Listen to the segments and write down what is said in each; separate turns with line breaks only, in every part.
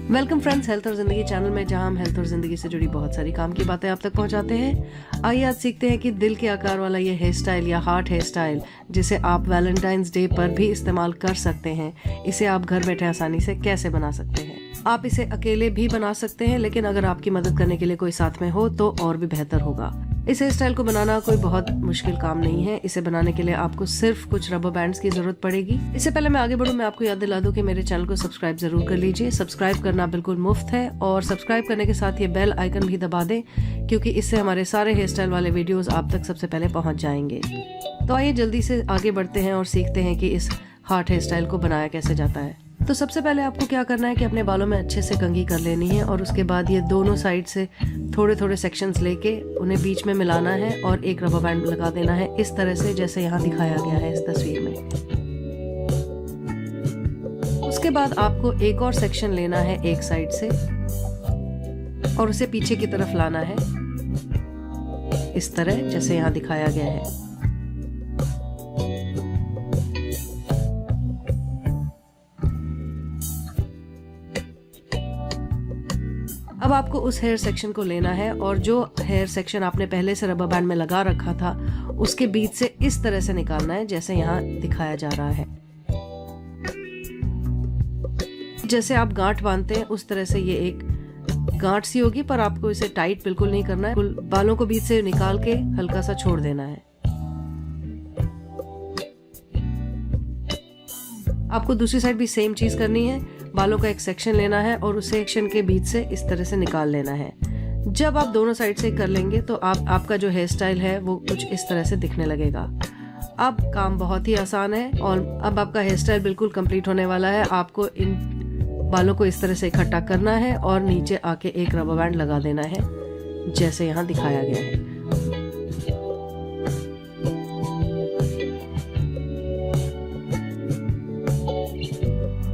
Welcome friends, health और जिंदगी channel में, जहां हम हेल्थ और जिंदगी से जुड़ी बहुत सारी काम की बातें आप तक पहुंचाते हैं। आइए आज सीखते हैं कि दिल के आकार वाला ये हेयर स्टाइल या हार्ट हेयर स्टाइल, जिसे आप वैलेंटाइंस डे पर भी इस्तेमाल कर सकते हैं, इसे आप घर बैठे आसानी से कैसे बना सकते हैं। आप इसे अकेले भी बना सकते हैं, लेकिन अगर आपकी मदद करने के लिए कोई साथ में हो तो और भी बेहतर होगा। इस हेयर स्टाइल को बनाना कोई बहुत मुश्किल काम नहीं है। इसे बनाने के लिए आपको सिर्फ कुछ रबर बैंड्स की जरूरत पड़ेगी। इससे पहले मैं आगे बढ़ूं, मैं आपको याद दिला दूं कि मेरे चैनल को सब्सक्राइब जरूर कर लीजिए। सब्सक्राइब करना बिल्कुल मुफ्त है और सब्सक्राइब करने के साथ ये बेल आइकन भी दबा दें, क्योंकि इससे हमारे सारे हेयर स्टाइल वाले वीडियोस आप तक सबसे पहले पहुंच जाएंगे। तो आइए जल्दी से आगे बढ़ते हैं और सीखते हैं कि इस हार्ट हेयर स्टाइल को बनाया कैसे जाता है। तो सबसे पहले आपको क्या करना है कि अपने बालों में अच्छे से कंघी कर लेनी है और उसके बाद ये दोनों साइड से थोड़े थोड़े सेक्शंस लेके उन्हें बीच में मिलाना है और एक रबर बैंड लगा देना है, इस तरह से जैसे यहाँ दिखाया गया है इस तस्वीर में। उसके बाद आपको एक और सेक्शन लेना है एक साइड से और उसे पीछे की तरफ लाना है, इस तरह जैसे यहाँ दिखाया गया है। अब आपको उस हेयर सेक्शन को लेना है और जो हेयर सेक्शन आपने पहले से रबर बैंड में लगा रखा था उसके बीच से इस तरह से निकालना है, जैसे यहाँ दिखाया जा रहा है। जैसे आप गांठ बांधते हैं उस तरह से ये एक गांठ सी होगी, पर आपको इसे टाइट बिल्कुल नहीं करना है। बालों को बीच से निकाल के हल्का सा छोड़ देना है। आपको दूसरी साइड भी सेम चीज करनी है। बालों का एक सेक्शन लेना है और उस सेक्शन के बीच से इस तरह से निकाल लेना है। जब आप दोनों साइड से कर लेंगे तो आपका जो हेयर स्टाइल है वो कुछ इस तरह से दिखने लगेगा। अब काम बहुत ही आसान है और अब आपका हेयर स्टाइल बिल्कुल कंप्लीट होने वाला है। आपको इन बालों को इस तरह से इकट्ठा करना है और नीचे आके एक रबर बैंड लगा देना है, जैसे यहाँ दिखाया गया है।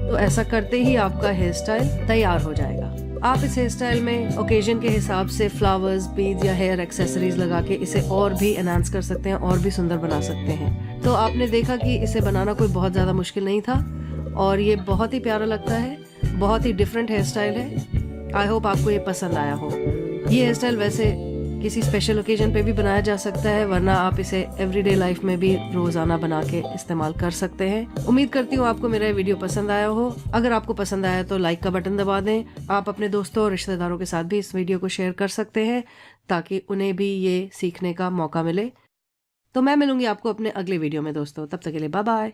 तो ऐसा करते ही आपका हेयर स्टाइल तैयार हो जाएगा। आप इस हेयर स्टाइल में ओकेजन के हिसाब से फ्लावर्स, बीड्स या हेयर एक्सेसरीज लगा के इसे और भी एनहांस कर सकते हैं और भी सुंदर बना सकते हैं। तो आपने देखा कि इसे बनाना कोई बहुत ज़्यादा मुश्किल नहीं था और ये बहुत ही प्यारा लगता है। बहुत ही डिफरेंट हेयर स्टाइल है। आई होप आपको ये पसंद आया हो। ये हेयर स्टाइल वैसे किसी स्पेशल ओकेजन पे भी बनाया जा सकता है, वरना आप इसे एवरीडे लाइफ में भी रोजाना बना के इस्तेमाल कर सकते हैं। उम्मीद करती हूँ आपको मेरा वीडियो पसंद आया हो। अगर आपको पसंद आया तो लाइक का बटन दबा दें। आप अपने दोस्तों और रिश्तेदारों के साथ भी इस वीडियो को शेयर कर सकते हैं ताकि उन्हें भी ये सीखने का मौका मिले। तो मैं मिलूंगी आपको अपने अगले वीडियो में दोस्तों। तब तक के लिए बाय बाय।